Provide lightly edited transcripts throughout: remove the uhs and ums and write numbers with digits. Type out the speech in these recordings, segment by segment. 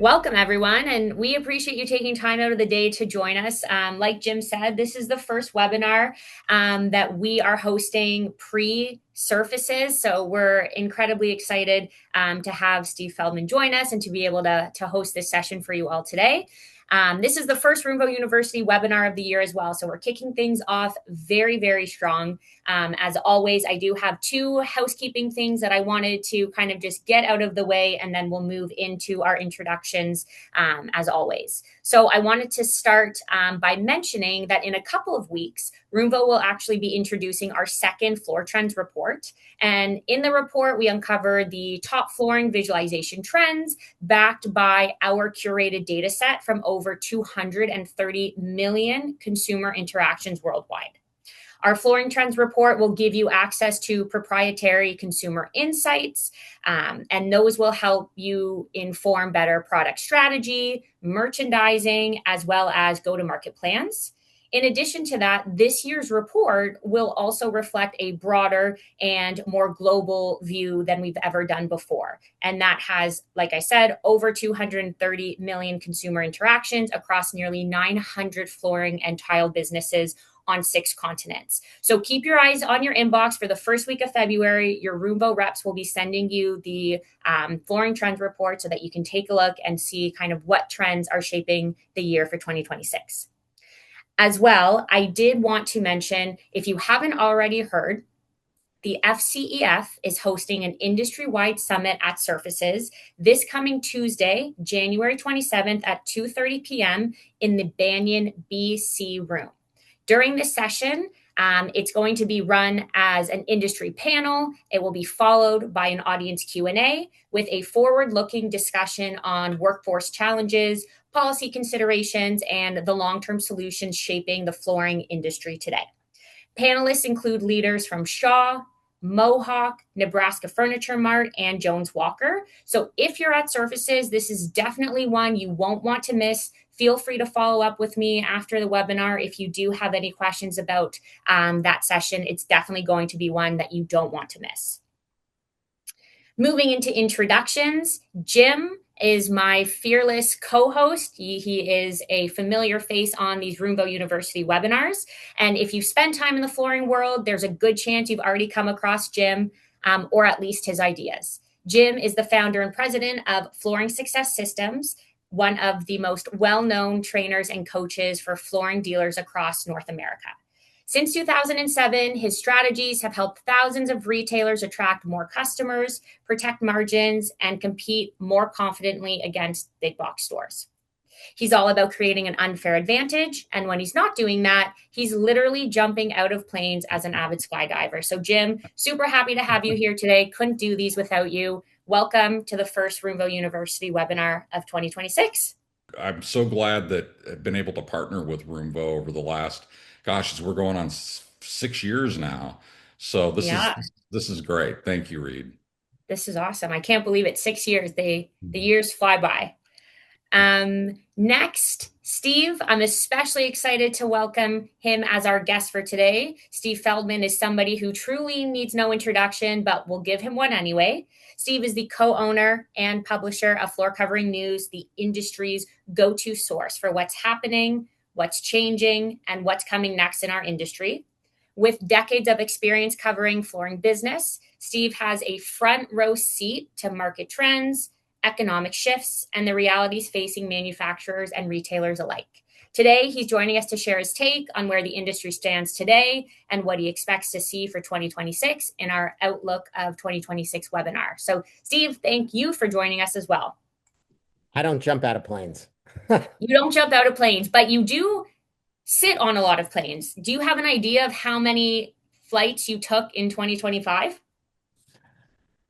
Welcome, everyone, and we appreciate you taking time out of the day to join us. Like Jim said, this is the first webinar that we are hosting pre-surfaces, so we're incredibly excited to have Steve Feldman join us and to be able to host this session for you all today. This is the first Roomvo University webinar of the year as well, so we're kicking things off very, very strong. As always, I do have two housekeeping things that I wanted to kind of just get out of the way, and then we'll move into our introductions as always. So I wanted to start by mentioning that in a couple of weeks, Roomvo will actually be introducing our second floor trends report. And in the report, we uncover the top flooring visualization trends backed by our curated data set from over 230 million consumer interactions worldwide. Our Flooring Trends report will give you access to proprietary consumer insights, and those will help you inform better product strategy, merchandising, as well as go-to-market plans. In addition to that, this year's report will also reflect a broader and more global view than we've ever done before. And that has, like I said, over 230 million consumer interactions across nearly 900 flooring and tile businesses on 6 continents. So keep your eyes on your inbox for the first week of February. Your Roomvo reps will be sending you the Flooring Trends report so that you can take a look and see kind of what trends are shaping the year for 2026. As well, I did want to mention, if you haven't already heard, the FCEF is hosting an industry-wide summit at Surfaces this coming Tuesday, January 27th at 2:30 p.m. in the Banyan BC room. During this session, it's going to be run as an industry panel. It will be followed by an audience Q&A with a forward-looking discussion on workforce challenges, policy considerations, and the long-term solutions shaping the flooring industry today. Panelists include leaders from Shaw, Mohawk, Nebraska Furniture Mart, and Jones Walker. So if you're at Surfaces, this is definitely one you won't want to miss. Feel free to follow up with me after the webinar if you do have any questions about that session. It's definitely going to be one that you don't want to miss. Moving into introductions, Jim is my fearless co-host. He is a familiar face on these Roomvo University webinars. And if you spend time in the flooring world, there's a good chance you've already come across Jim or at least his ideas. Jim is the founder and president of Flooring Success Systems, one of the most well-known trainers and coaches for flooring dealers across North America. Since 2007, his strategies have helped thousands of retailers attract more customers, protect margins, and compete more confidently against big box stores. He's all about creating an unfair advantage, and when he's not doing that, he's literally jumping out of planes as an avid skydiver. So Jim, super happy to have you here today. Couldn't do these without you. Welcome to the first Roomvo University webinar of 2026. I'm so glad that I've been able to partner with Roomvo over the last, gosh, we're going on 6 years now. So this Yeah, is great. Thank you, Reid. this is awesome. I can't believe it. 6 years. The years fly by. Next, Steve, I'm especially excited to welcome him as our guest for today. Steve Feldman is somebody who truly needs no introduction, but we'll give him one anyway. Steve is the co-owner and publisher of Floor Covering News, the industry's go-to source for what's happening, what's changing, and what's coming next in our industry. With decades of experience covering flooring business, Steve has a front row seat to market trends, economic shifts, and the realities facing manufacturers and retailers alike. Today, he's joining us to share his take on where the industry stands today and what he expects to see for 2026 in our Outlook of 2026 webinar. So, Steve, thank you for joining us as well. I don't jump out of planes. You don't jump out of planes, but you do sit on a lot of planes. Do you have an idea of how many flights you took in 2025?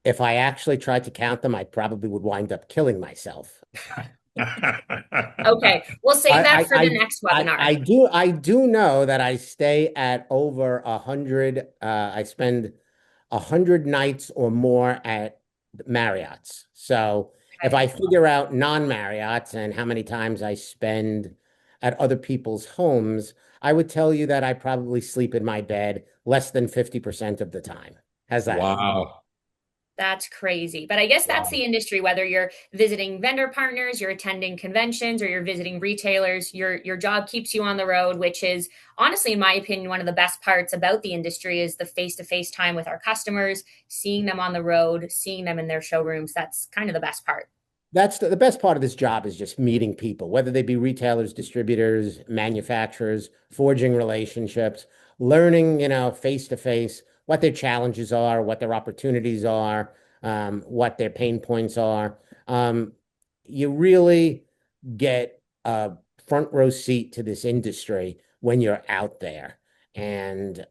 If I actually tried to count them, I probably would wind up killing myself. Okay, we'll save that for the next webinar. I do know that I stay at over 100. I spend 100 nights or more at Marriott's. So if I figure out non-Marriott's and how many times I spend at other people's homes, I would tell you that I probably sleep in my bed less than 50% of the time. How's that? Wow. That's crazy. But I guess that's Wow. the industry, whether you're visiting vendor partners, you're attending conventions, or you're visiting retailers, your job keeps you on the road, which is honestly, in my opinion, one of the best parts about the industry is the face-to-face time with our customers, seeing them on the road, seeing them in their showrooms. That's kind of the best part. That's the best part of this job is just meeting people, whether they be retailers, distributors, manufacturers, forging relationships, learning, face to face, what their challenges are, what their opportunities are, what their pain points are. You really get a front row seat to this industry when you're out there. And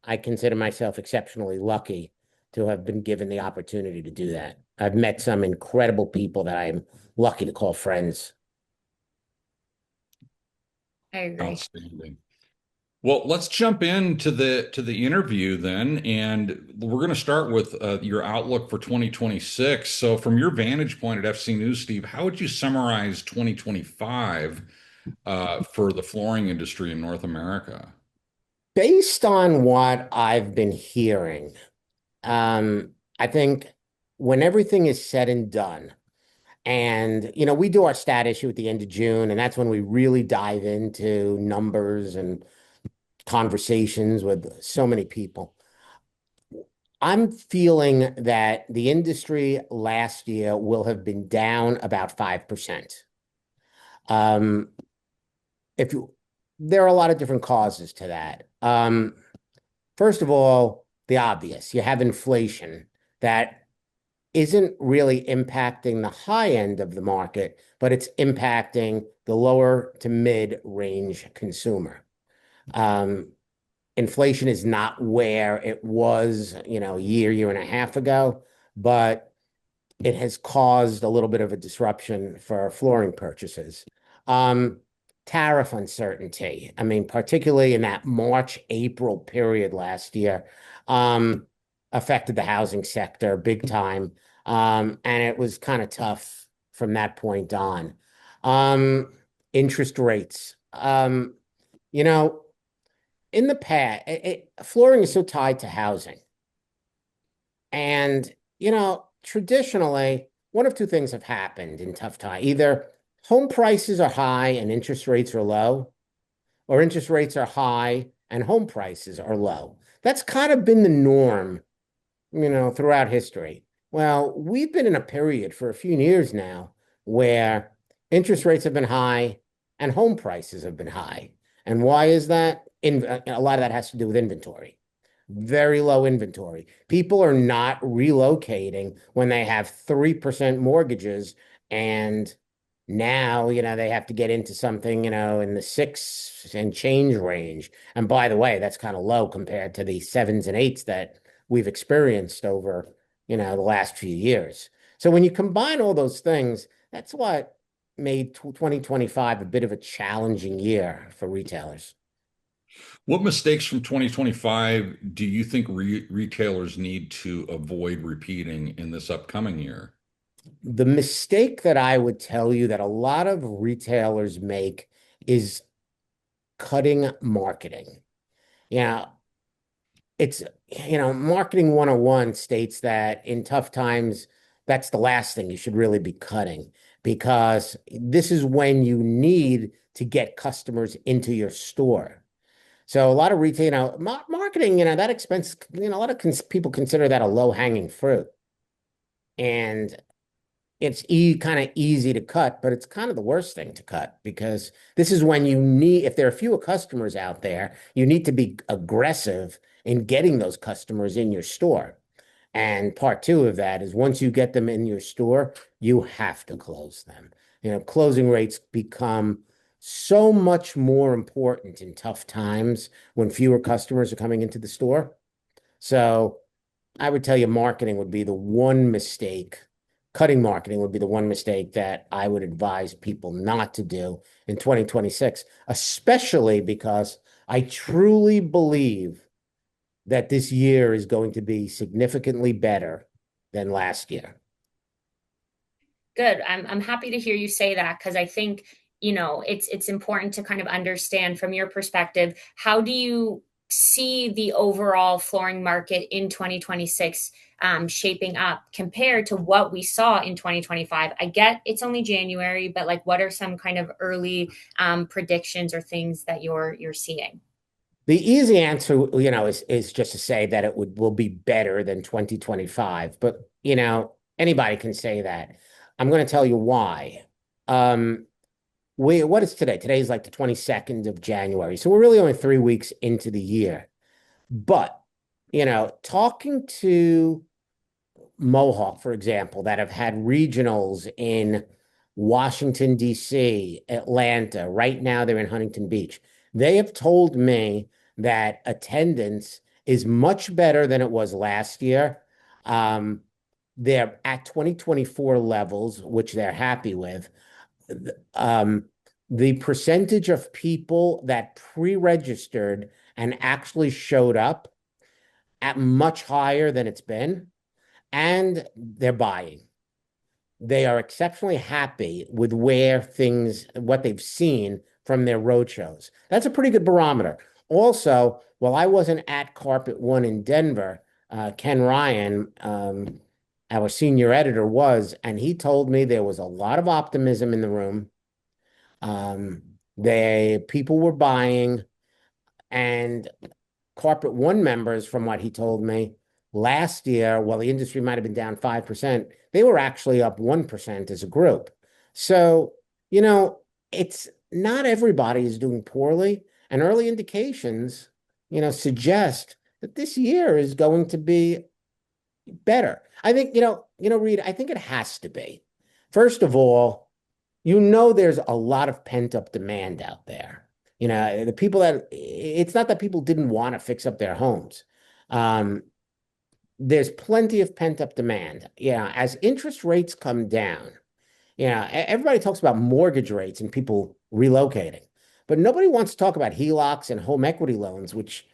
I consider myself exceptionally lucky to have been given the opportunity to do that. I've met some incredible people that I'm lucky to call friends. I agree. Outstanding. Well, let's jump into the interview then, and we're going to start with your outlook for 2026. So, from your vantage point at FC News, Steve, how would you summarize 2025 for the flooring industry in North America? Based on what I've been hearing, I think when everything is said and done, and we do our stat issue at the end of June, and that's when we really dive into numbers and conversations with so many people. I'm feeling that the industry last year will have been down about 5%. Um, if you, there are a lot of different causes to that. First of all, the obvious, you have inflation that isn't really impacting the high end of the market, but it's impacting the lower to mid range consumer. Um, Inflation is not where it was, a year and a half ago, but it has caused a little bit of a disruption for flooring purchases. Um, Tariff uncertainty. I mean, particularly in that March, April period last year, um, affected the housing sector big time. And it was kind of tough from that point on. Um, Interest rates. You know, in the past, flooring is so tied to housing. And, traditionally, one of two things have happened in tough time. Either home prices are high and interest rates are low, or interest rates are high and home prices are low. That's kind of been the norm, throughout history. Well, we've been in a period for a few years now where interest rates have been high and home prices have been high. And why is that? A lot of that has to do with inventory. Very low inventory. People are not relocating when they have 3% mortgages and now, they have to get into something, in the six and change range. And by the way, that's kind of low compared to the sevens and eights that we've experienced over, the last few years. So when you combine all those things, that's what made 2025 a bit of a challenging year for retailers. What mistakes from 2025 do you think retailers need to avoid repeating in this upcoming year? The mistake that I would tell you that a lot of retailers make is cutting marketing. Yeah, it's, marketing 101 states that in tough times, that's the last thing you should really be cutting because this is when you need to get customers into your store. So a lot of retail, marketing, that expense, a lot of people consider that a low-hanging fruit. And it's kind of easy to cut, but it's kind of the worst thing to cut because this is when you need, if there are fewer customers out there, you need to be aggressive in getting those customers in your store. And part two of that is once you get them in your store, you have to close them. Closing rates become so much more important in tough times when fewer customers are coming into the store. So I would tell you marketing would be the one mistake. Cutting marketing would be the one mistake that I would advise people not to do in 2026, especially because I truly believe that this year is going to be significantly better than last year. Good. I'm happy to hear you say that because I think, it's important to kind of understand from your perspective, how do you see the overall flooring market in 2026 shaping up compared to what we saw in 2025? I get it's only January, but like, what are some kind of early predictions or things that you're seeing? The easy answer, is just to say that it will be better than 2025. But, anybody can say that. I'm going to tell you why. Um, what is today? Today is like the 22nd of January. So we're really only 3 weeks into the year. But, talking to Mohawk, for example, that have had regionals in Washington, D.C., Atlanta. Right now, they're in Huntington Beach. They have told me that attendance is much better than it was last year. Um, they're at 2024 levels, which they're happy with. Um, the percentage of people that pre-registered and actually showed up at much higher than it's been, and they're buying. They are exceptionally happy with what they've seen from their road shows. That's a pretty good barometer. Also, while I wasn't at Carpet One in Denver, Ken Ryan, our senior editor, was, and he told me there was a lot of optimism in the room. People were buying, and Carpet One members, from what he told me, last year, while the industry might have been down 5%, they were actually up 1% as a group. So, it's not everybody is doing poorly, and early indications, suggest that this year is going to be better. I think, Reid, I think it has to be. First of all, there's a lot of pent-up demand out there. It's not that people didn't want to fix up their homes. There's plenty of pent-up demand. As interest rates come down, everybody talks about mortgage rates and people relocating, but nobody wants to talk about HELOCs and home equity loans, which,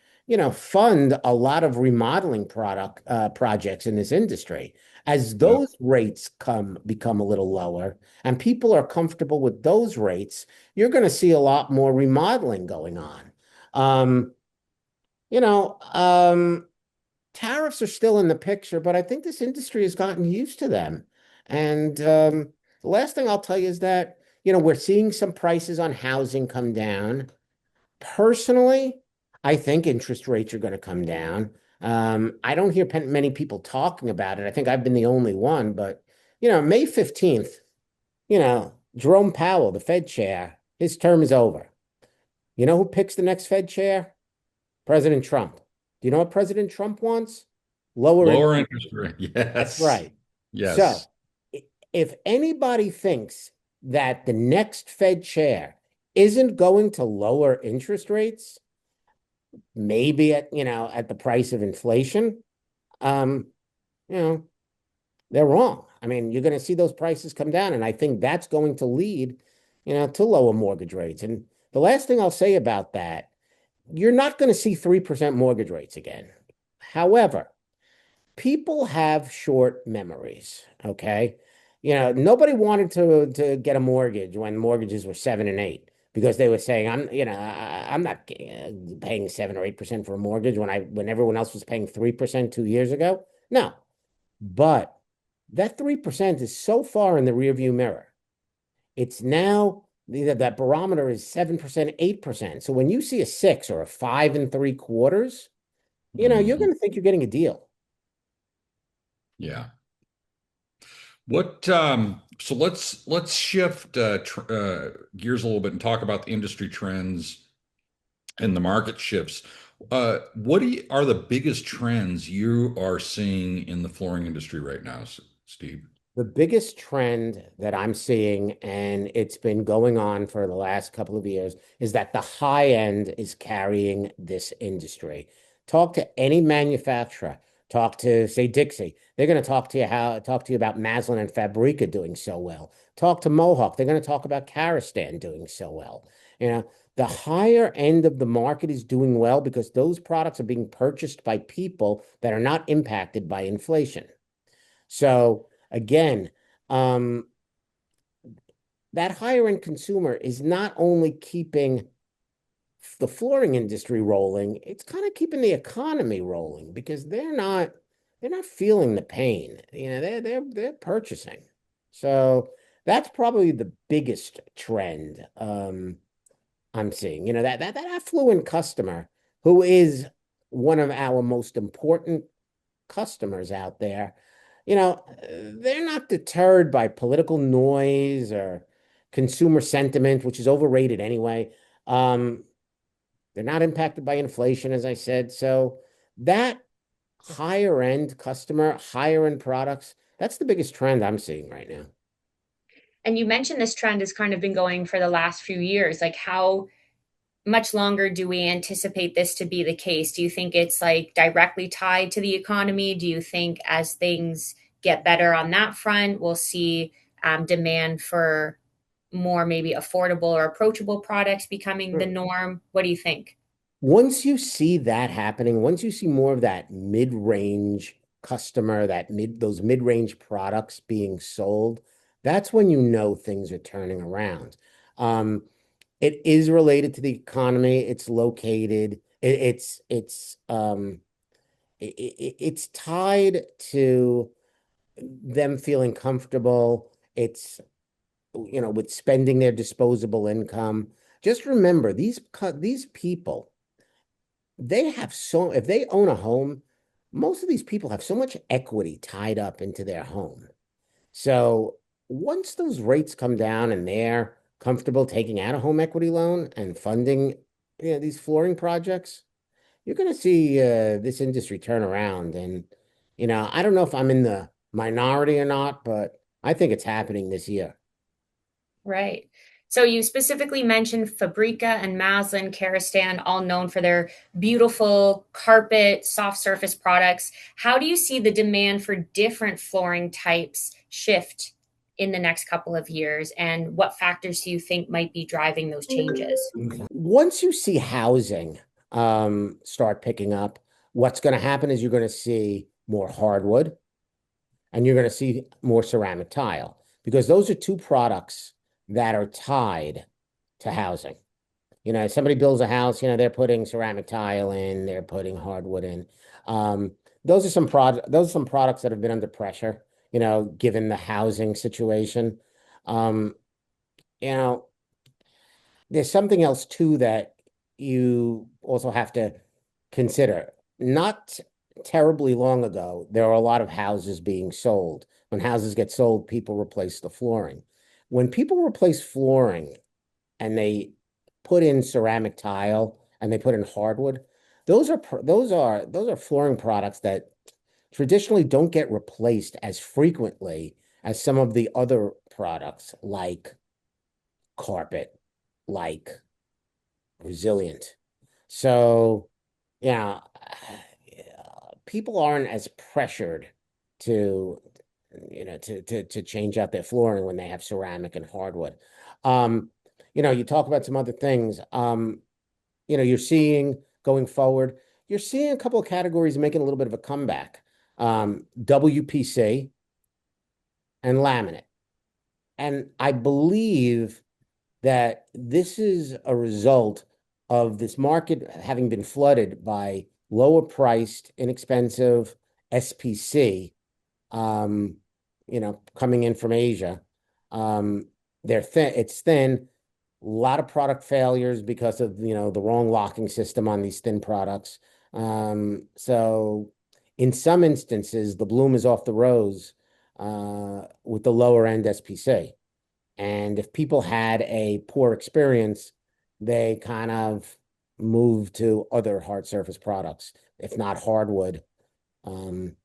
fund a lot of remodeling projects in this industry. As Yeah. those rates become a little lower and people are comfortable with those rates, you're going to see a lot more remodeling going on. Um, you know, um, Tariffs are still in the picture, but I think this industry has gotten used to them. And the last thing I'll tell you is that, we're seeing some prices on housing come down. Personally, I think interest rates are going to come down. I don't hear many people talking about it. I think I've been the only one, but, May 15th, Jerome Powell, the Fed chair, his term is over. You know who picks the next Fed chair? President Trump. Do you know what President Trump wants? Lower Lower interest. interest rate. That's Yes. right. So Yes. if anybody thinks that the next Fed chair isn't going to lower interest rates, maybe at the price of inflation, um, you know, they're wrong. I mean, you're going to see those prices come down, and I think that's going to lead, to lower mortgage rates. And the last thing I'll say about that, you're not going to see 3% mortgage rates again. However, people have short memories, okay? Nobody wanted to get a mortgage when mortgages were 7 and 8 because they were saying, I'm not paying 7 or 8% for a mortgage when everyone else was paying 3% 2 years ago. No, but that 3% is so far in the rearview mirror. It's now that barometer is 7%, 8%. So when you see a 6 or a 5 3/4, you're Mhm. going to think you're getting a deal. Yeah. So let's shift gears a little bit and talk about the industry trends and the market shifts. Are the biggest trends you are seeing in the flooring industry right now, Steve? The biggest trend that I'm seeing, and it's been going on for the last couple of years, is that the high end is carrying this industry. Talk to any manufacturer. Talk to, say, Dixie. They're going to talk to you about Maslin and Fabrica doing so well. Talk to Mohawk. They're going to talk about Karastan doing so well. The higher end of the market is doing well because those products are being purchased by people that are not impacted by inflation. So again, that higher end consumer is not only keeping the flooring industry rolling, it's kind of keeping the economy rolling because they're not they're not feeling the pain. They're purchasing. So that's probably the biggest trend I'm seeing. That affluent customer who is one of our most important customers out there, they're not deterred by political noise or consumer sentiment, which is overrated anyway. Um, they're not impacted by inflation, as I said. So that higher end customer, higher end products, that's the biggest trend I'm seeing right now. And you mentioned this trend has kind of been going for the last few years. Like, how much longer do we anticipate this to be the case? Do you think it's like directly tied to the economy? Do you think as things get better on that front, we'll see demand for more maybe affordable or approachable products becoming the norm? What do you think? Once you see that happening, once you see more of that mid-range customer, those mid-range products being sold, that's when you know things are turning around. Um, it is related to the economy. It's located. It's tied to them feeling comfortable. It's with spending their disposable income. Just remember, these people, if they own a home, most of these people have so much equity tied up into their home. So once those rates come down and they're comfortable taking out a home equity loan and funding, these flooring projects, you're going to see this industry turn around. And, I don't know if I'm in the minority or not, but I think it's happening this year. Right. So you specifically mentioned Fabrica and Maslin, Karastan, all known for their beautiful carpet, soft surface products. How do you see the demand for different flooring types shift in the next couple of years? And what factors do you think might be driving those changes? Once you see housing start picking up, what's going to happen is you're going to see more hardwood and you're going to see more ceramic tile because those are two products that are tied to housing. Somebody builds a house, they're putting ceramic tile in, they're putting hardwood in. Um, those are some products that have been under pressure, given the housing situation. Um, you know, there's something else too that you also have to consider. Not terribly long ago, there were a lot of houses being sold. When houses get sold, people replace the flooring. When people replace flooring and they put in ceramic tile and they put in hardwood, those are flooring products that traditionally don't get replaced as frequently as some of the other products like carpet, like resilient. So, yeah, people aren't as pressured to, to change out their flooring when they have ceramic and hardwood. Um, you talk about some other things. You're seeing going forward, you're seeing a couple of categories making a little bit of a comeback. WPC and laminate. And I believe that this is a result of this market having been flooded by lower priced, inexpensive SPC, coming in from Asia. They're thin, it's thin, a lot of product failures because of, the wrong locking system on these thin products. So in some instances, the bloom is off the rose with the lower end SPC. And if people had a poor experience, they kind of move to other hard surface products, if not hardwood, um,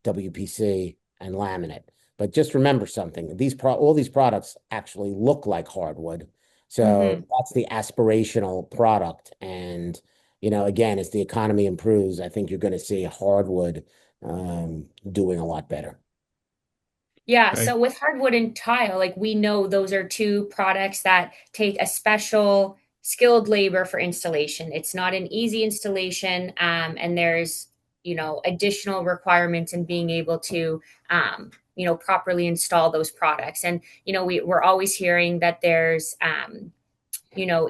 WPC, and laminate. But just remember something, all these products actually look like hardwood. So Mm-hmm. that's the aspirational product. And, again, as the economy improves, I think you're going to see hardwood doing a lot better. Yeah, Okay. so with hardwood and tile, like we know those are two products that take a special skilled labor for installation. It's not an easy installation, and there's additional requirements in being able to properly install those products. And we're always hearing that there's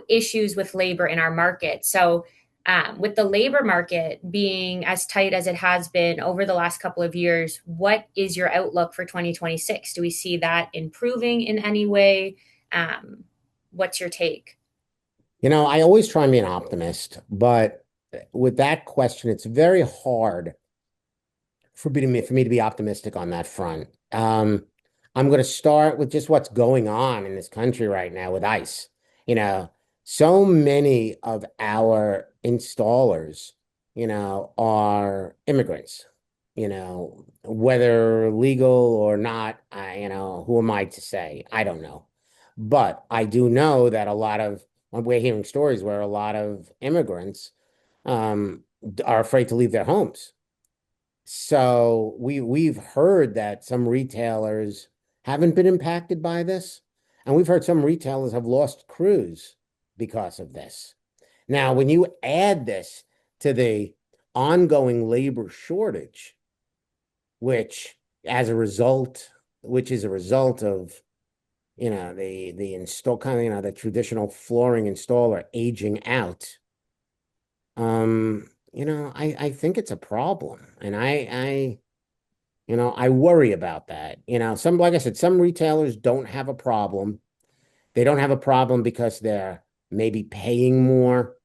issues with labor in our market. So With the labor market being as tight as it has been over the last couple of years, what is your outlook for 2026? Do we see that improving in any way? What's your take? I always try and be an optimist, but with that question, it's very hard for me to be optimistic on that front. I'm going to start with just what's going on in this country right now with ICE. You know, so many of our installers, are immigrants, whether legal or not, who am I to say? I don't know. But I do know that we're hearing stories where a lot of immigrants are afraid to leave their homes. So we've heard that some retailers haven't been impacted by this, and we've heard some retailers have lost crews because of this. Now, when you add this to the ongoing labor shortage, which which is a result of, the install kind of, the traditional flooring installer aging out, I think it's a problem. And I worry about that. Like I said, some retailers don't have a problem. They don't have a problem because they're maybe paying more.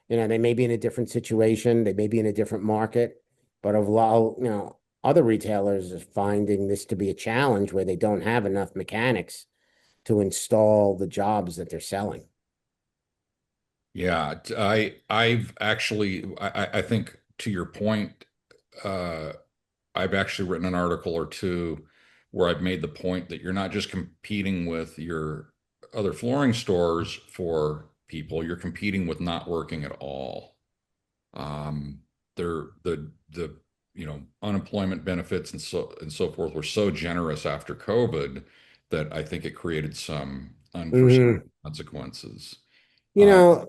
They may be in a different situation. They may be in a different market. But of lot, other retailers are finding this to be a challenge where they don't have enough mechanics to install the jobs that they're selling. Yeah, I think to your point, I've actually written an article or two where I've made the point that you're not just competing with your other flooring stores for people, you're competing with not working at all. The unemployment benefits and so forth were so generous after COVID that I think it created some unforeseen Hmm. consequences. You know,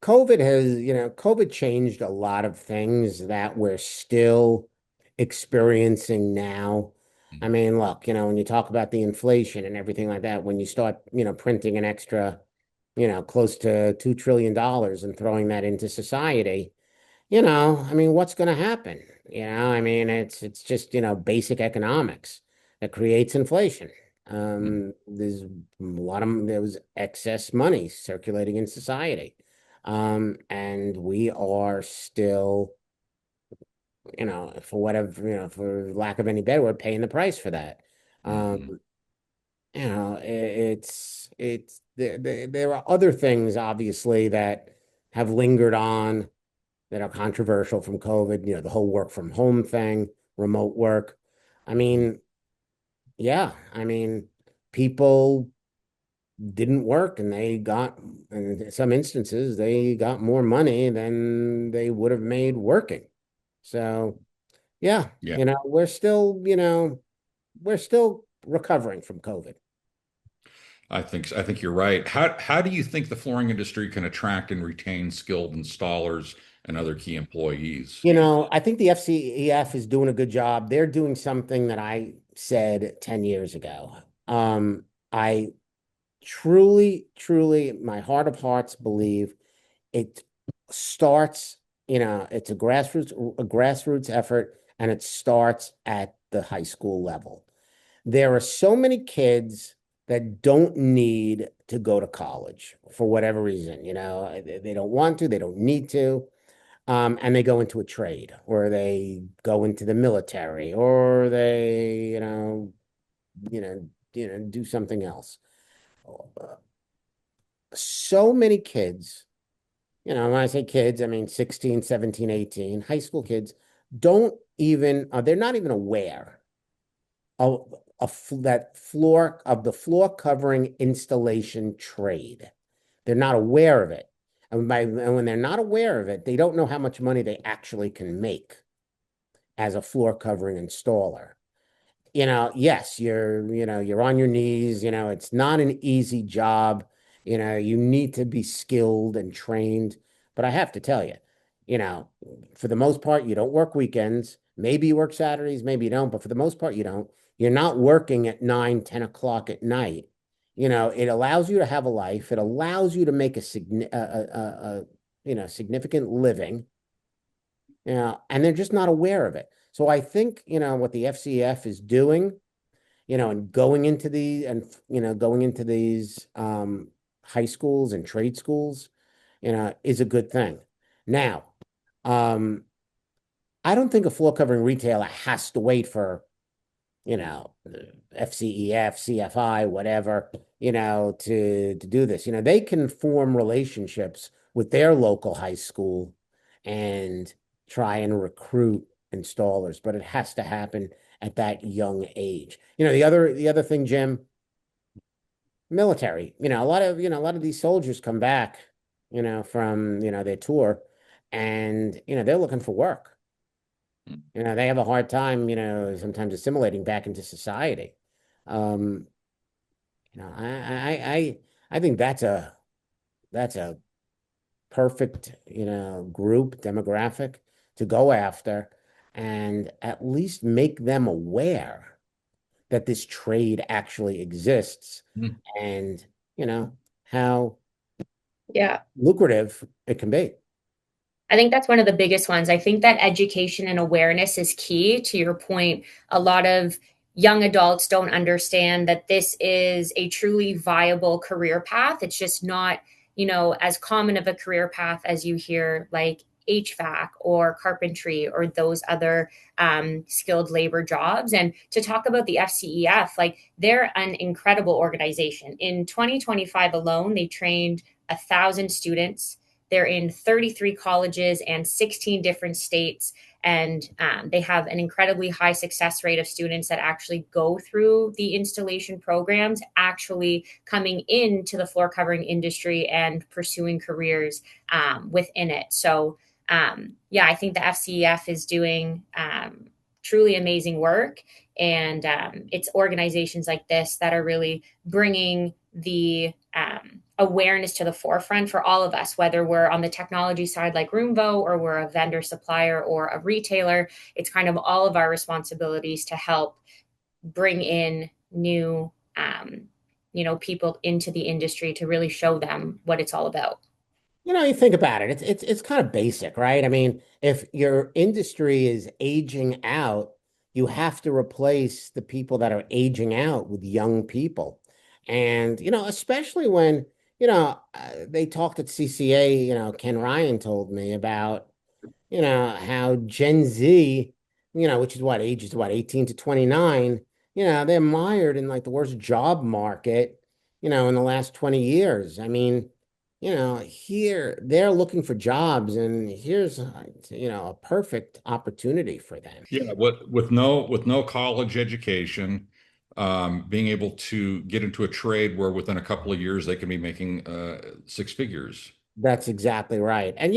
COVID changed a lot of things that we're still experiencing now. I mean, look, when you talk about the inflation and everything like that, when you start, printing an extra, close to $2 trillion and throwing that into society, I mean, what's going to happen? I mean, it's just, basic economics that creates inflation. There was excess money circulating in society. And we are still, for whatever, for lack of any better word, paying the price for that. Mhm. Um, there are other things, obviously, that have lingered on that are controversial from COVID, the whole work from home thing, remote work. I mean, yeah, I mean, people didn't work and in some instances, they got more money than they would have made working. So, yeah, Yeah, we're still recovering from COVID. I think you're right. How do you think the flooring industry can attract and retain skilled installers and other key employees? I think the FCEF is doing a good job. They're doing something that I said 10 years ago. I truly, truly, my heart of hearts believe it starts, it's a grassroots effort, and it starts at the high school level. There are so many kids that don't need to go to college for whatever reason, they don't want to, they don't need to. And they go into a trade or they go into the military or they, do something else. So many kids, when I say kids, I mean 16, 17, 18, high school kids they're not even aware of the floor covering installation trade. They're not aware of it. And when they're not aware of it, they don't know how much money they actually can make as a floor covering installer. Yes, you're on your knees, it's not an easy job. You need to be skilled and trained. But I have to tell you, you know, for the most part, you don't work weekends. Maybe you work Saturdays, maybe you don't, but for the most part, you don't. You're not working at 9, 10 o'clock at night. It allows you to have a life. It allows you to make significant living, and they're just not aware of it. So I think, what the FCF is doing, and going into these high schools and trade schools, is a good thing. Now, um, I don't think a floor covering retailer has to wait for, FCEF, CFI, whatever, to do this. They can form relationships with their local high school and try and recruit installers, but it has to happen at that young age. The other thing, Jim, military. A lot of these soldiers come back, from, their tour, and they're looking for work. They have a hard time, sometimes assimilating back into society. Um, I think that's a perfect, group demographic to go after and at least make them aware that this trade actually exists Mm. and, how Yeah. lucrative it can be. I think that's one of the biggest ones. I think that education and awareness is key. To your point, a lot of young adults don't understand that this is a truly viable career path. It's just not, as common of a career path as you hear like HVAC or carpentry or those other skilled labor jobs. And to talk about the FCEF, like they're an incredible organization. In 2025 alone, they trained 1,000 students. They're in 33 colleges and 16 different states. And they have an incredibly high success rate of students that actually go through the installation programs, actually coming into the floor covering industry and pursuing careers within it. So, yeah, I think the FCEF is doing truly amazing work. And it's organizations like this that are really bringing the awareness to the forefront for all of us, whether we're on the technology side like Roomvo or we're a vendor supplier or a retailer. It's kind of all of our responsibilities to help bring in new, people into the industry to really show them what it's all about. You think about it, it's kind of basic, right? I mean, if your industry is aging out, you have to replace the people that are aging out with young people. And, especially when, they talked at CCA, Ken Ryan told me about, how Gen Z, which is what ages what 18 to 29, they're mired in like the worst job market, in the last 20 years. I mean, here they're looking for jobs, and here's, a perfect opportunity for them. Yeah, with no college education, being able to get into a trade where within a couple of years they can be making six figures. That's exactly right. And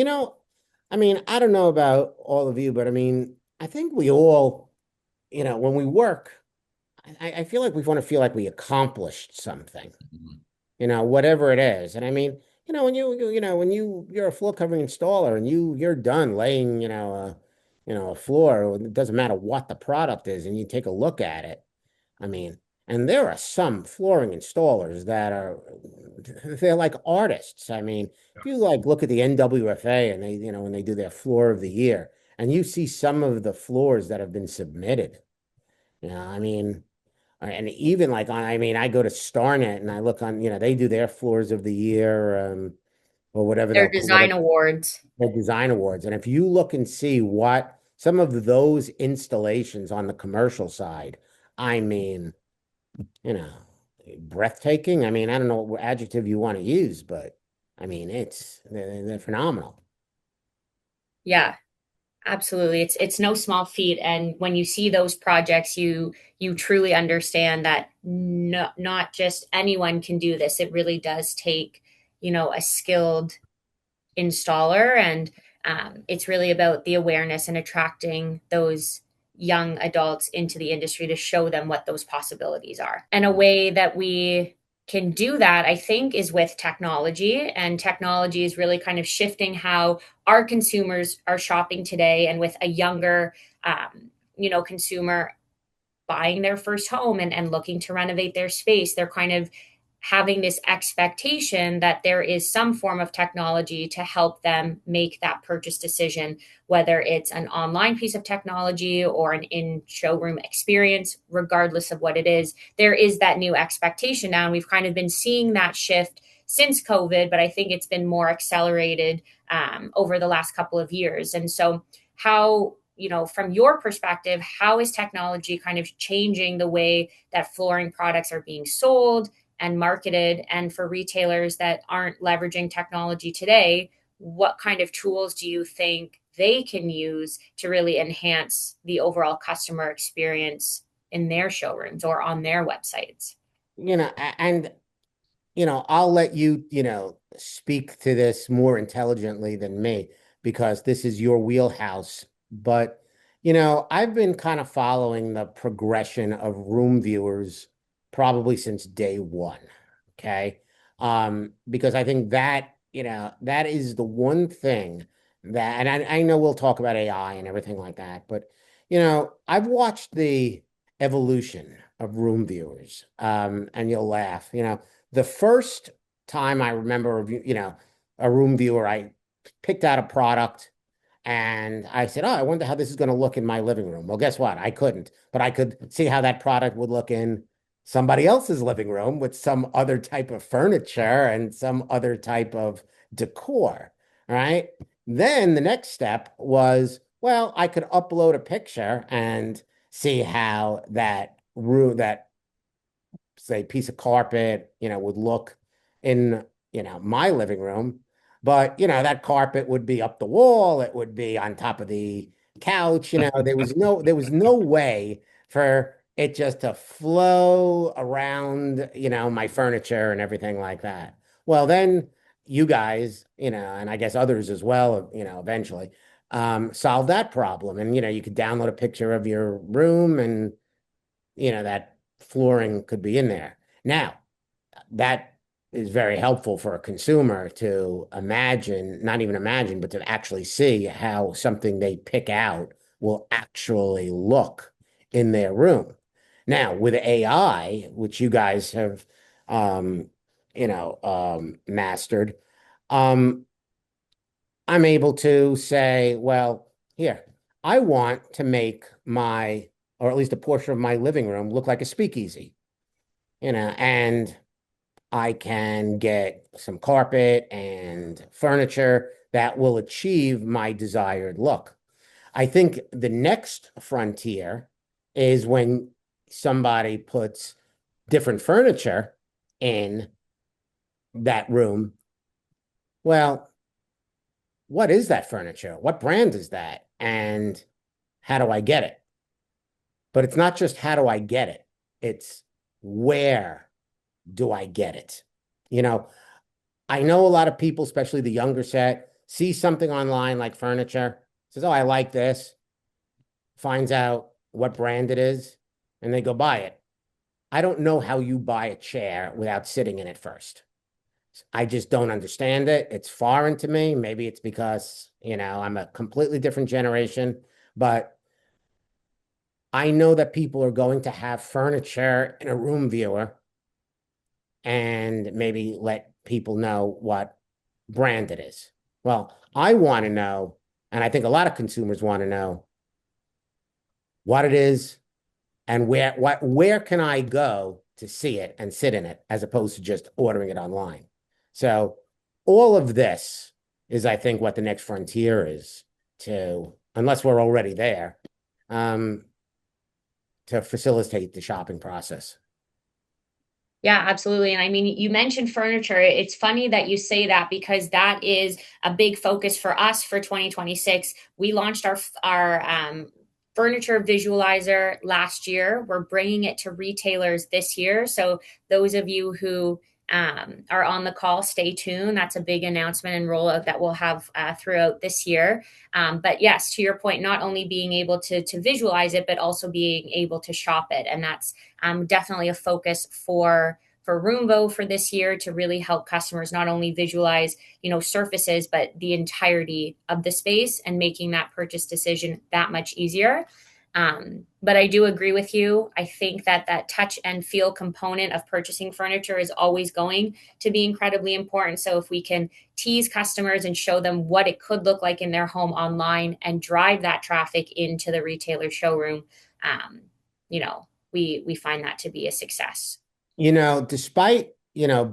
I mean, I don't know about all of you, but I mean, I think we all, when we work, I feel like we want to feel like we accomplished something, Mhm. whatever it is. And I mean, when you're a floor covering installer and you're done laying, a floor, it doesn't matter what the product is, and you take a look at it. I mean, and there are some flooring installers that they're like artists. I mean, if you like look at the NWFA and they, when they do their floor of the year, and you see some of the floors that have been submitted, I mean, and even like I mean, I go to Starnet and I look on, they do their floors of the year, or whatever Their they'll call design it, awards. their design awards. And if you look and see what some of those installations on the commercial side, I mean, you know, breathtaking. I mean, I don't know what adjective you want to use, but I mean, they're phenomenal. Yeah, absolutely. It's no small feat. And when you see those projects, you truly understand that not just anyone can do this. It really does take, a skilled installer. And it's really about the awareness and attracting those young adults into the industry to show them what those possibilities are. And a way that we can do that, I think, is with technology. And technology is really kind of shifting how our consumers are shopping today. And with a younger, consumer buying their first home and looking to renovate their space, they're kind of having this expectation that there is some form of technology to help them make that purchase decision, whether it's an online piece of technology or an in showroom experience, regardless of what it is, there is that new expectation now. And we've kind of been seeing that shift since COVID, but I think it's been more accelerated over the last couple of years. And so, how, from your perspective, how is technology kind of changing the way that flooring products are being sold and marketed? And for retailers that aren't leveraging technology today, what kind of tools do you think they can use to really enhance the overall customer experience in their showrooms or on their websites? And I'll let you, speak to this more intelligently than me because this is your wheelhouse. But, I've been kind of following the progression of room viewers probably since day one. Okay. Because I think that, that is the one thing that, and I know we'll talk about AI and everything like that, but, I've watched the evolution of room viewers, and you'll laugh, the first time I remember, a room viewer, I picked out a product and I said, "Oh, I wonder how this is going to look in my living room." Well, guess what? I couldn't, but I could see how that product would look in somebody else's living room with some other type of furniture and some other type of decor. All right. Then the next step was, well, I could upload a picture and see how that room, that say piece of carpet, would look in, my living room. But, that carpet would be up the wall, it would be on top of the couch, there was no way for it just to flow around, my furniture and everything like that. Well, then you guys, and I guess others as well, eventually solve that problem. And, you could download a picture of your room and, that flooring could be in there. Now, that is very helpful for a consumer to imagine, not even imagine, but to actually see how something they pick out will actually look in their room. Now, with AI, which you guys have, mastered, um, I'm able to say, well, here, I want to make my, or at least a portion of my living room look like a speakeasy, and I can get some carpet and furniture that will achieve my desired look. I think the next frontier is when somebody puts different furniture in that room. Well, what is that furniture? What brand is that? And how do I get it? But it's not just how do I get it? It's where do I get it? You know, I know a lot of people, especially the younger set, see something online like furniture, says, "Oh, I like this," finds out what brand it is, and they go buy it. I don't know how you buy a chair without sitting in it first. I just don't understand it. It's foreign to me. Maybe it's because, I'm a completely different generation, but I know that people are going to have furniture in a room viewer and maybe let people know what brand it is. Well, I want to know, and I think a lot of consumers want to know what it is and where can I go to see it and sit in it as opposed to just ordering it online. So all of this is, I think, what the next frontier is to, unless we're already there, to facilitate the shopping process. Yeah, absolutely. And I mean, you mentioned furniture. It's funny that you say that because that is a big focus for us for 2026. We launched our furniture visualizer last year. We're bringing it to retailers this year. So those of you who are on the call, stay tuned. That's a big announcement and rollout that we'll have throughout this year. But yes, to your point, not only being able to visualize it, but also being able to shop it. And that's definitely a focus for Roomvo for this year to really help customers not only visualize, surfaces, but the entirety of the space and making that purchase decision that much easier. But I do agree with you. I think that that touch and feel component of purchasing furniture is always going to be incredibly important. So if we can tease customers and show them what it could look like in their home online and drive that traffic into the retailer showroom, um, we find that to be a success. Despite,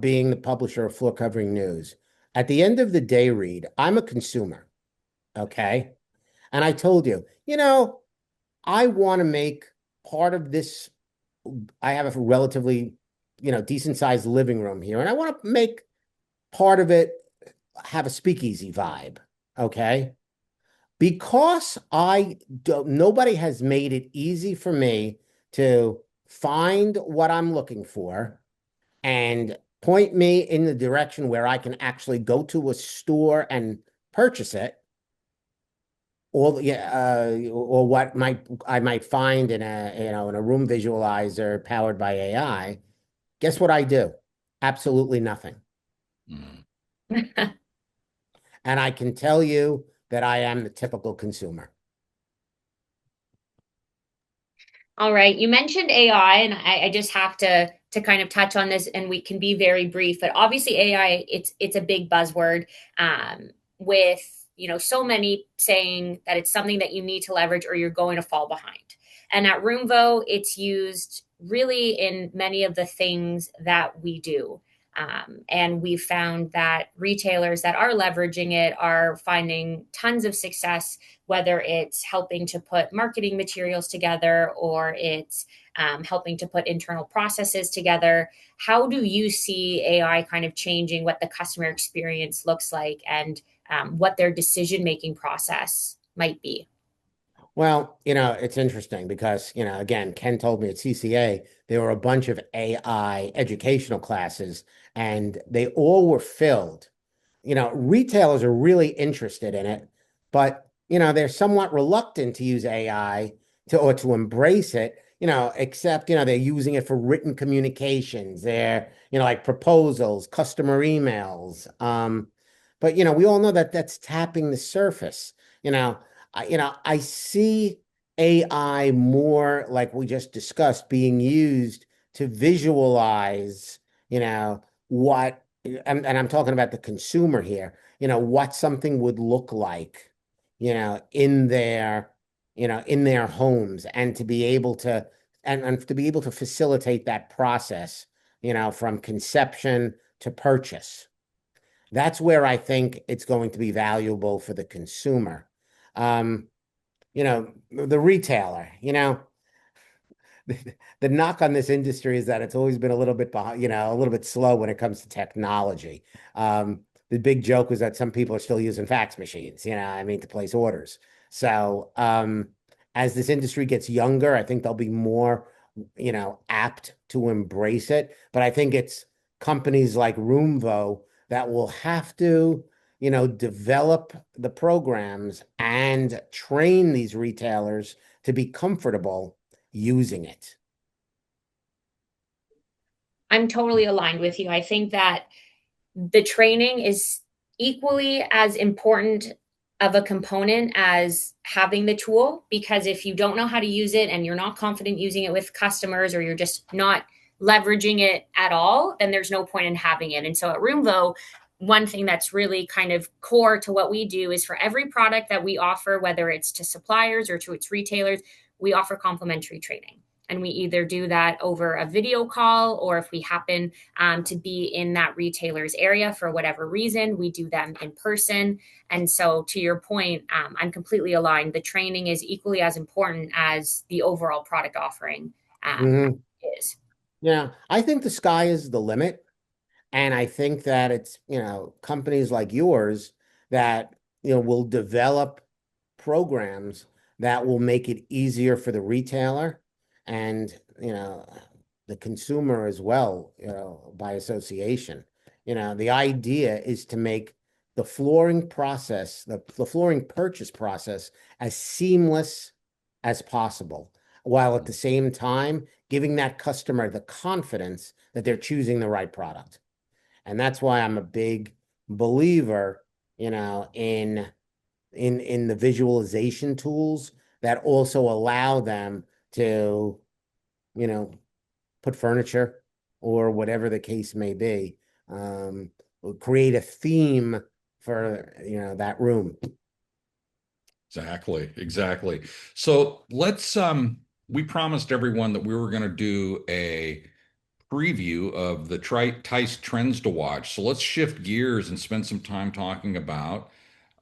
being the publisher of Floor Covering News, at the end of the day, Reid, I'm a consumer. Okay. And I told you, I want to make part of this. I have a relatively, decent sized living room here, and I want to make part of it have a speakeasy vibe. Okay. Because nobody has made it easy for me to find what I'm looking for and point me in the direction where I can actually go to a store and purchase it, or what I might find in a room visualizer powered by AI. Guess what I do? Absolutely nothing. Mm. And I can tell you that I am the typical consumer. All right. You mentioned AI, and I just have to kind of touch on this, and we can be very brief. But obviously, AI it's a big buzzword, with so many saying that it's something that you need to leverage or you're going to fall behind. And at Roomvo, it's used really in many of the things that we do. And we've found that retailers that are leveraging it are finding tons of success, whether it's helping to put marketing materials together or it's helping to put internal processes together. How do you see AI kind of changing what the customer experience looks like and what their decision making process might be? Well, it's interesting because, again, Ken told me at CCA there were a bunch of AI educational classes and they all were filled. Retailers are really interested in it, but, they're somewhat reluctant to use AI or to embrace it, except, they're using it for written communications. They're, like proposals, customer emails. But, we all know that that's tapping the surface. I see AI more like we just discussed being used to visualize, what, and I'm talking about the consumer here, what something would look like, in their homes and to be able to, and to be able to facilitate that process, from conception to purchase. That's where I think it's going to be valuable for the consumer. Um, the retailer, the knock on this industry is that it's always been a little bit behind, a little bit slow when it comes to technology. The big joke was that some people are still using fax machines, to place orders. So, as this industry gets younger, I think they'll be more, apt to embrace it. But I think it's companies like Roomvo that will have to, develop the programs and train these retailers to be comfortable using it. I'm totally aligned with you. I think that the training is equally as important of a component as having the tool, because if you don't know how to use it and you're not confident using it with customers or you're just not leveraging it at all, then there's no point in having it. And so at Roomvo, one thing that's really kind of core to what we do is for every product that we offer, whether it's to suppliers or to its retailers, we offer complimentary training. And we either do that over a video call, or if we happen to be in that retailer's area for whatever reason, we do them in person. And so, to your point, I'm completely aligned. The training is equally as important as the overall product offering Mhm. is. Yeah, I think the sky is the limit. And I think that it's, companies like yours that, will develop programs that will make it easier for the retailer and, the consumer as well, by association. The idea is to make the flooring process, the flooring purchase process as seamless as possible, while at the same time giving that customer the confidence that they're choosing the right product. And that's why I'm a big believer, in the visualization tools that also allow them to, you know, put furniture or whatever the case may be, um, create a theme for, that room. Exactly, exactly. So we promised everyone that we were going to do a preview of the TISE trends to watch. So let's shift gears and spend some time talking about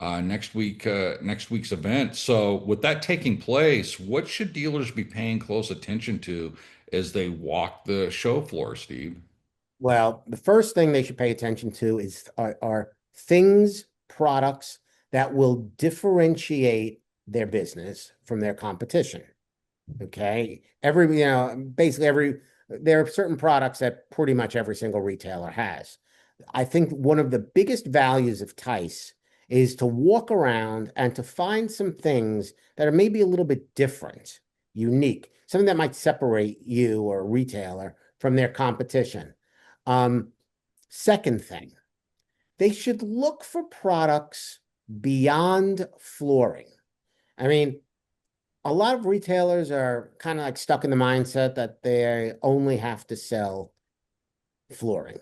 next week's event. So with that taking place, what should dealers be paying close attention to as they walk the show floor, Steve? Well, the first thing they should pay attention to are things, products that will differentiate their business from their competition. Okay. Basically there are certain products that pretty much every single retailer has. I think one of the biggest values of TISE is to walk around and to find some things that are maybe a little bit different, unique, something that might separate you or a retailer from their competition. Um, Second thing, they should look for products beyond flooring. I mean, a lot of retailers are kind of like stuck in the mindset that they only have to sell flooring.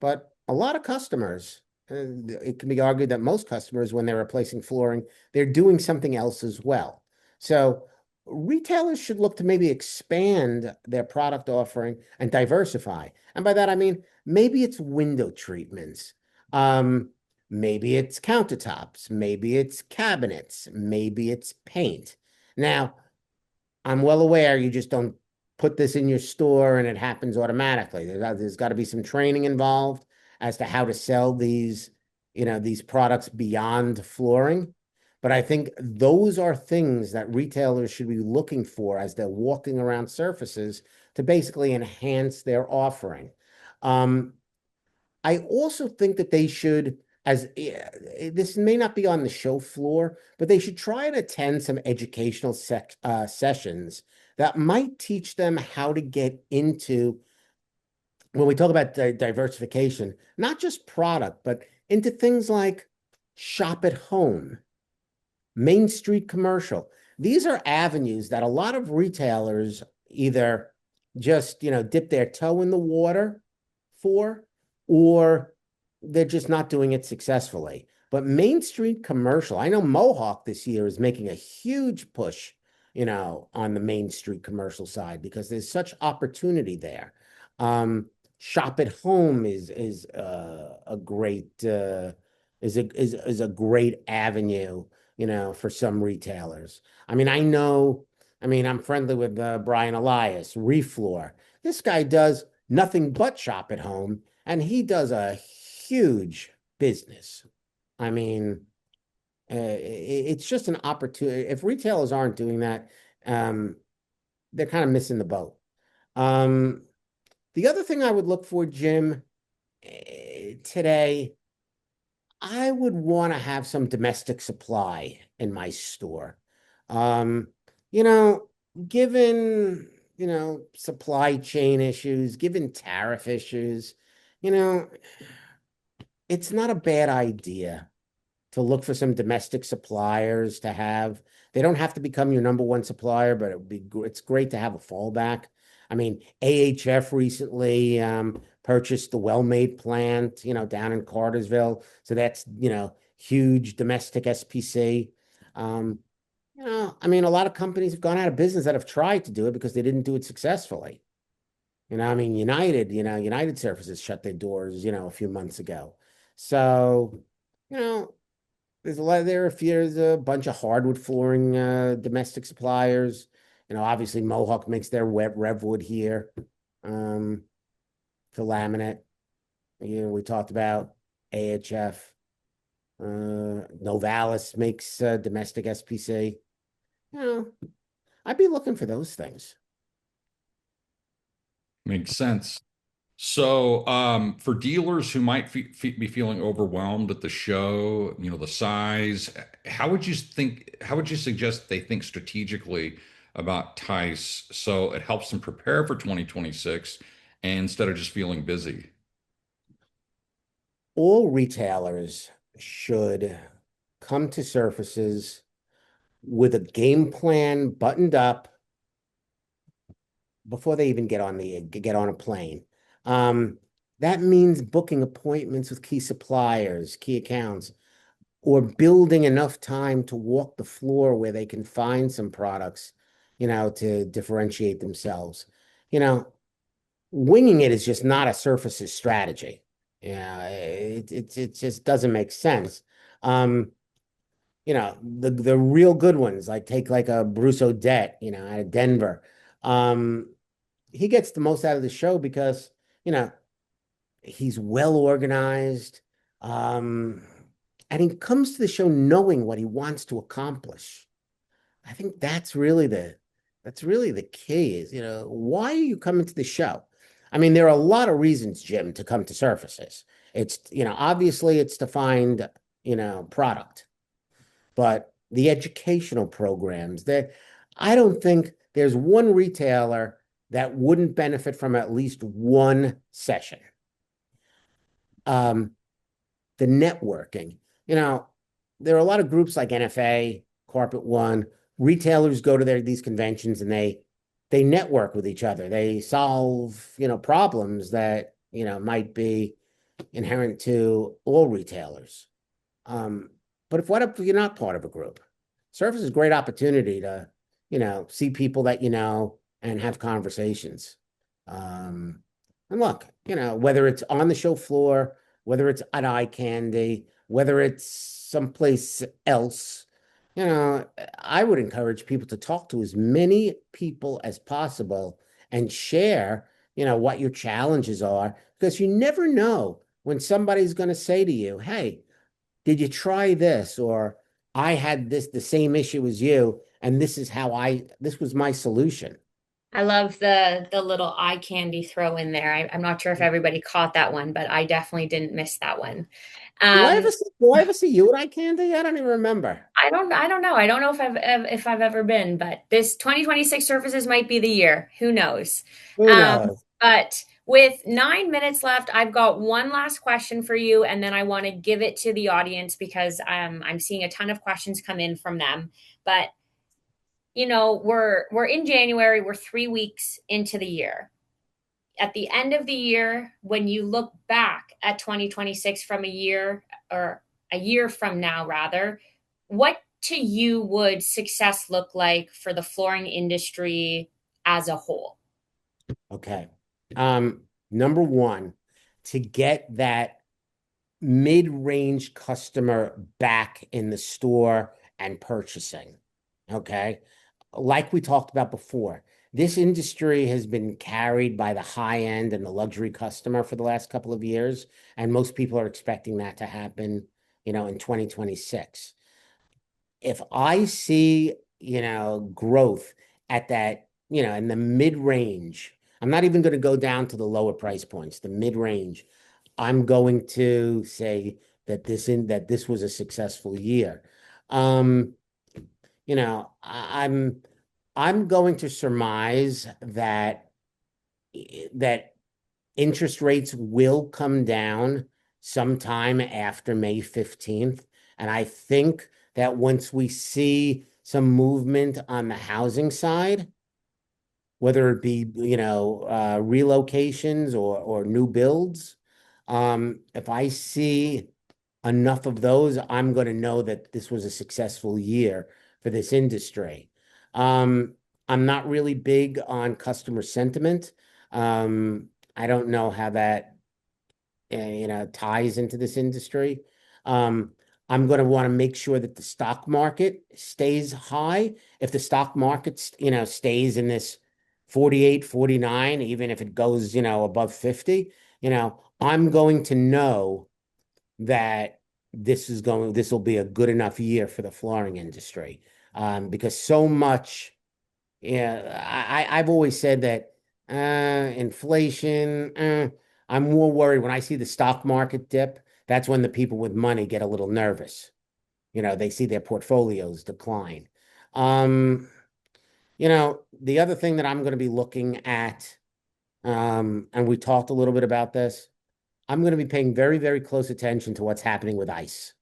But a lot of customers, it can be argued that most customers, when they're replacing flooring, they're doing something else as well. So retailers should look to maybe expand their product offering and diversify. And by that, I mean, maybe it's window treatments. Um, Maybe it's countertops. Maybe it's cabinets. Maybe it's paint. Now, I'm well aware you just don't put this in your store and it happens automatically. There's got to be some training involved as to how to sell these products beyond flooring. But I think those are things that retailers should be looking for as they're walking around surfaces to basically enhance their offering. Um, I also think that they should, this may not be on the show floor, but they should try and attend some educational sessions that might teach them how to get into, when we talk about diversification, not just product, but into things like shop at home, Main Street commercial. These are avenues that a lot of retailers either just, dip their toe in the water for, or they're just not doing it successfully. But Main Street commercial, I know Mohawk this year is making a huge push, on the Main Street commercial side because there's such opportunity there. Shop at home is a great is a great avenue, for some retailers. I'm friendly with Brian Elias, Refloor. This guy does nothing but shop at home, and he does a huge business. I mean, it's just an opportunity. If retailers aren't doing that, um, they're kind of missing the boat. Um, the other thing I would look for, Jim, today, I would want to have some domestic supply in my store. Um, you know, given, supply chain issues, given tariff issues, you know, it's not a bad idea to look for some domestic suppliers to have. They don't have to become your number one supplier, but it's great to have a fallback. I mean, AHF recently purchased the Well-Made plant, down in Cartersville. So that's, huge domestic SPC. Um, a lot of companies have gone out of business that have tried to do it because they didn't do it successfully. United Surfaces shut their doors, a few months ago. So, you know, there's a bunch of hardwood flooring domestic suppliers. Obviously Mohawk makes their Revwood here um, for laminate. We talked about AHF. Novalis makes domestic SPC. You know, I'd be looking for those things. Makes sense. So, for dealers who might be feeling overwhelmed at the show, the size, how would you suggest they think strategically about TICE so it helps them prepare for 2026 instead of just feeling busy? All retailers should come to surfaces with a game plan buttoned up before they even get on a plane. That means booking appointments with key suppliers, key accounts, or building enough time to walk the floor where they can find some products, to differentiate themselves. You know, Winging it is just not a Surface's strategy. Yeah, it just doesn't make sense. Um, the real good ones, like take like a Bruce Odette, out of Denver. Um, he gets the most out of the show because, you know, he's well organized. Um, and he comes to the show knowing what he wants to accomplish. I think that's really the key is, why are you coming to the show? I mean, there are a lot of reasons, Jim, to come to Surfaces. It's, obviously it's to find, product, but the educational programs that I don't think there's one retailer that wouldn't benefit from at least one session. Um, the networking. You know, there are a lot of groups like NFA, Carpet One. Retailers go to these conventions and they network with each other. They solve, problems that, might be inherent to all retailers. Um, but what if you're not part of a group? Surface is a great opportunity to, see people that you know and have conversations. Um, and look, whether it's on the show floor, whether it's at eye candy, whether it's someplace else, I would encourage people to talk to as many people as possible and share, what your challenges are, because you never know when somebody's going to say to you, "Hey, did you try this?" Or "I had the same issue as you, and this was my solution." I love the little eye candy throw in there. I'm not sure if everybody caught that one, but I definitely didn't miss that one. Um, Do I ever see you at eye candy? I don't even remember. I don't know. I don't know if I've ever been, but this 2026 Surfaces might be the year. Who knows? Who Um, knows? but with 9 minutes left, I've got one last question for you, and then I want to give it to the audience because I'm seeing a ton of questions come in from them. But we're in January, we're 3 weeks into the year. At the end of the year, when you look back at 2026 from a year from now, rather, what to you would success look like for the flooring industry as a whole? Okay. Number one, to get that mid-range customer back in the store and purchasing. Okay. Like we talked about before, this industry has been carried by the high end and the luxury customer for the last couple of years, and most people are expecting that to happen, in 2026. If I see, growth at that, in the mid-range, I'm not even going to go down to the lower price points, the mid-range. I'm going to say that this was a successful year. Um, I'm going to surmise that interest rates will come down sometime after May 15th. And I think that once we see some movement on the housing side, whether it be, relocations or new builds, if I see enough of those, I'm going to know that this was a successful year for this industry. Um, I'm not really big on customer sentiment. I don't know how that, ties into this industry. Um, I'm going to want to make sure that the stock market stays high. If the stock market, stays in this 48, 49, even if it goes, above 50, I'm going to know that this will be a good enough year for the flooring industry. Because so much, yeah, I've always said that inflation, I'm more worried when I see the stock market dip. That's when the people with money get a little nervous. They see their portfolios decline. Um, the other thing that I'm going to be looking at, and we talked a little bit about this, I'm going to be paying very, very close attention to what's happening with ICE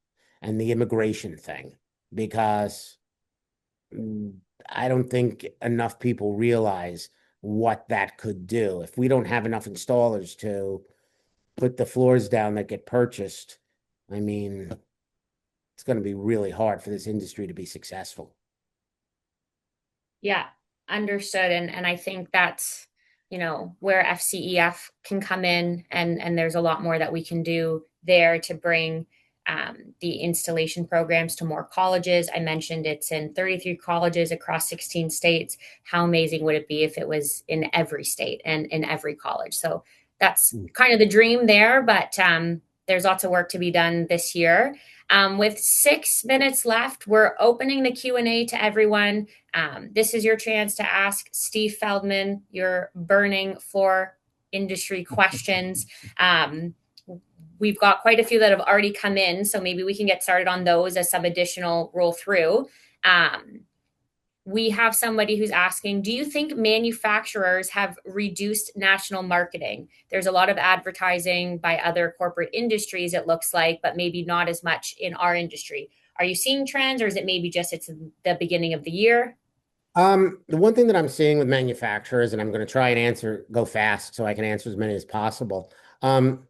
and the immigration thing, because I don't think enough people realize what that could do. If we don't have enough installers to put the floors down that get purchased, I mean, it's going to be really hard for this industry to be successful. Yeah, understood. And I think that's, where FCEF can come in, and there's a lot more that we can do there to bring the installation programs to more colleges. I mentioned it's in 33 colleges across 16 states. How amazing would it be if it was in every state and in every college? So that's Mm. kind of the dream there, but there's lots of work to be done this year. With 6 minutes left, we're opening the Q&A to everyone. This is your chance to ask Steve Feldman your burning floor industry questions. We've got quite a few that have already come in, so maybe we can get started on those as some additional roll through. We have somebody who's asking, do you think manufacturers have reduced national marketing? There's a lot of advertising by other corporate industries, it looks like, but maybe not as much in our industry. Are you seeing trends, or is it maybe just it's the beginning of the year? The one thing that I'm seeing with manufacturers, and I'm going to try and go fast so I can answer as many as possible. Um,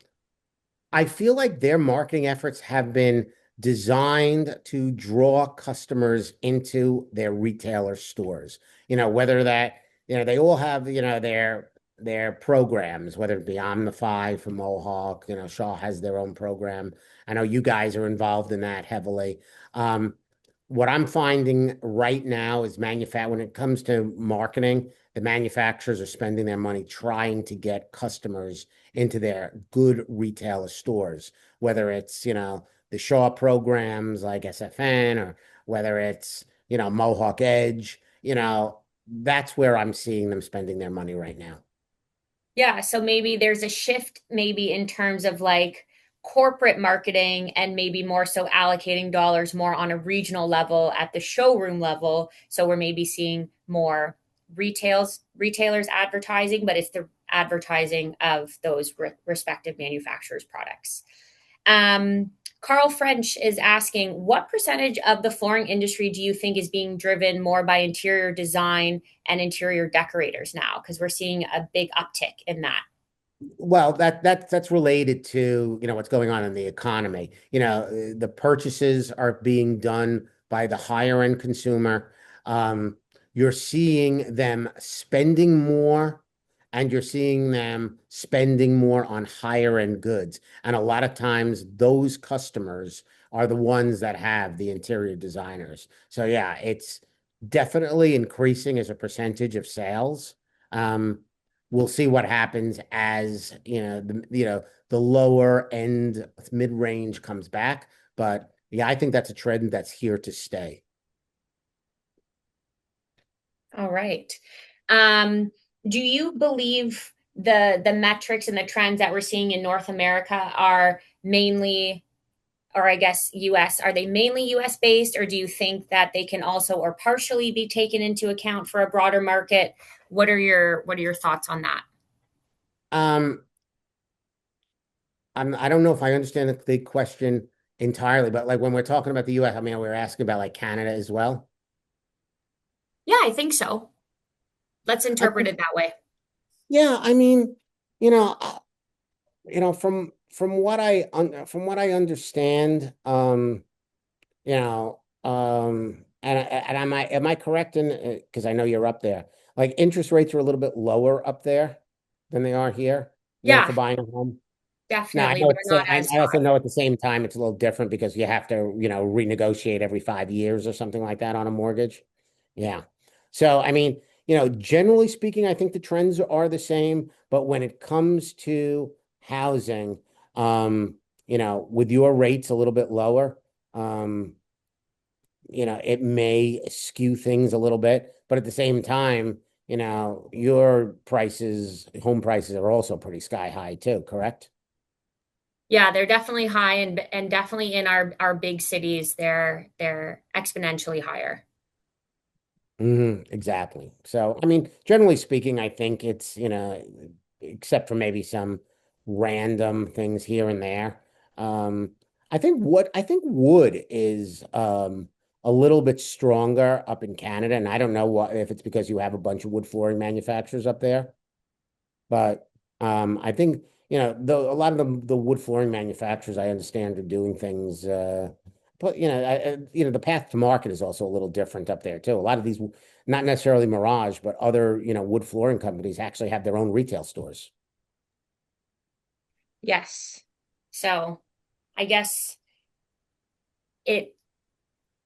I feel like their marketing efforts have been designed to draw customers into their retailer stores. Whether that, they all have, their programs, whether it be Omnify for Mohawk, Shaw has their own program. I know you guys are involved in that heavily. Um, what I'm finding right now is when it comes to marketing, the manufacturers are spending their money trying to get customers into their good retailer stores, whether it's, the Shaw programs like SFN, or whether it's, Mohawk Edge, that's where I'm seeing them spending their money right now. Yeah, so maybe there's a shift maybe in terms of like corporate marketing and maybe more so allocating dollars more on a regional level at the showroom level. So we're maybe seeing more retailers advertising, but it's the advertising of those respective manufacturers' products. Um, Carl French is asking, what percentage of the flooring industry do you think is being driven more by interior design and interior decorators now? Because we're seeing a big uptick in that. Well, that's related to, what's going on in the economy. The purchases are being done by the higher end consumer. You're seeing them spending more, and you're seeing them spending more on higher end goods. And a lot of times those customers are the ones that have the interior designers. So yeah, it's definitely increasing as a percentage of sales. Um, we'll see what happens as the lower end mid-range comes back. But yeah, I think that's a trend that's here to stay. All right. Um, do you believe the metrics and the trends that we're seeing in North America are mainly, or I guess US, are they mainly US based, or do you think that they can also or partially be taken into account for a broader market? What are your thoughts on that? Um, I don't know if I understand the question entirely, but like when we're talking about the US, I mean, we're asking about like Canada as well. Yeah, I think so. Let's I interpret think, it that way. yeah, I mean, you know, from what I understand, and am I correct in, because I know you're up there, like interest rates are a little bit lower up there than they are here, for Yeah, buying a home. Now, I definitely. know They're not as I also high. know at the same time it's a little different because you have to, renegotiate every 5 years or something like that on a mortgage. Yeah. So, I mean, generally speaking, I think the trends are the same, but when it comes to housing, um, with your rates a little bit lower, um, it may skew things a little bit, but at the same time, your home prices are also pretty sky high too, correct? Yeah, they're definitely high, and definitely in our big cities, they're exponentially higher. Exactly. So, I mean, generally speaking, I think it's, except for maybe some random things here and there. Um, I think wood is a a little bit stronger up in Canada. And I don't know if it's because you have a bunch of wood flooring manufacturers up there, but I think, a lot of the wood flooring manufacturers I understand are doing things. But the path to market is also a little different up there too. A lot of these, not necessarily Mirage, but other wood flooring companies actually have their own retail stores. Yes. So I guess it,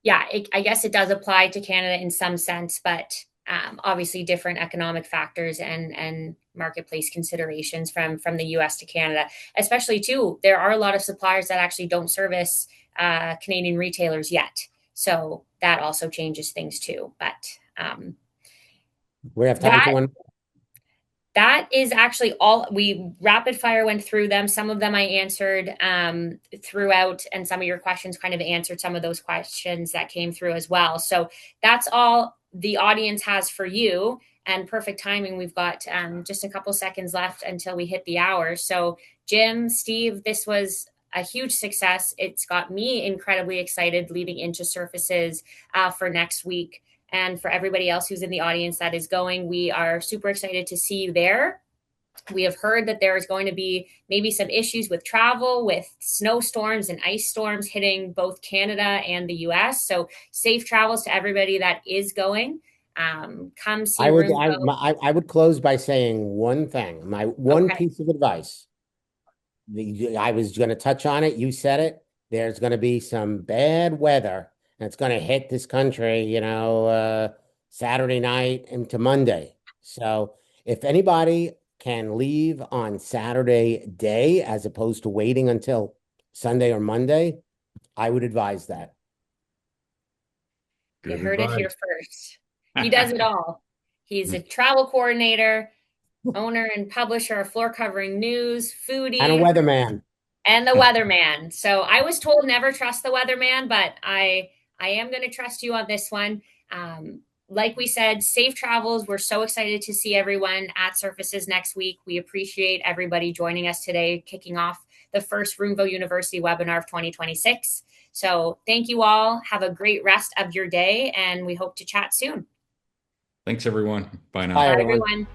yeah, I guess it does apply to Canada in some sense, but obviously different economic factors and marketplace considerations from the US to Canada. Especially too, there are a lot of suppliers that actually don't service Canadian retailers yet. So that also changes things too. But We have time for that one. that is actually all. We rapid fire went through them. Some of them I answered throughout, and some of your questions kind of answered some of those questions that came through as well. So that's all the audience has for you, and perfect timing. We've got just a couple seconds left until we hit the hour. So Jim, Steve, this was a huge success. It's got me incredibly excited leading into Surfaces for next week. And for everybody else who's in the audience that is going, we are super excited to see you there. We have heard that there is going to be maybe some issues with travel, with snowstorms and ice storms hitting both Canada and the US. So safe travels to everybody that is going. Come see Roomvo. I would close by saying one thing. My one Okay. piece of advice. I was going to touch on it. You said it. There's going to be some bad weather, and it's going to hit this country, Saturday night into Monday. So if anybody can leave on Saturday day as opposed to waiting until Sunday or Monday, I would advise that. You Good heard it here advice. first. He does it all. He's a travel coordinator, owner and publisher of Floor Covering News, And a foodie, weatherman. and the weatherman. So I was told never trust the weatherman, but I am going to trust you on this one. Like we said, safe travels. We're so excited to see everyone at Surfaces next week. We appreciate everybody joining us today, kicking off the first Roomvo University webinar of 2026. So thank you all. Have a great rest of your day, and we hope to chat soon. Thanks, everyone. Bye now. Bye, Bye, everyone. everyone.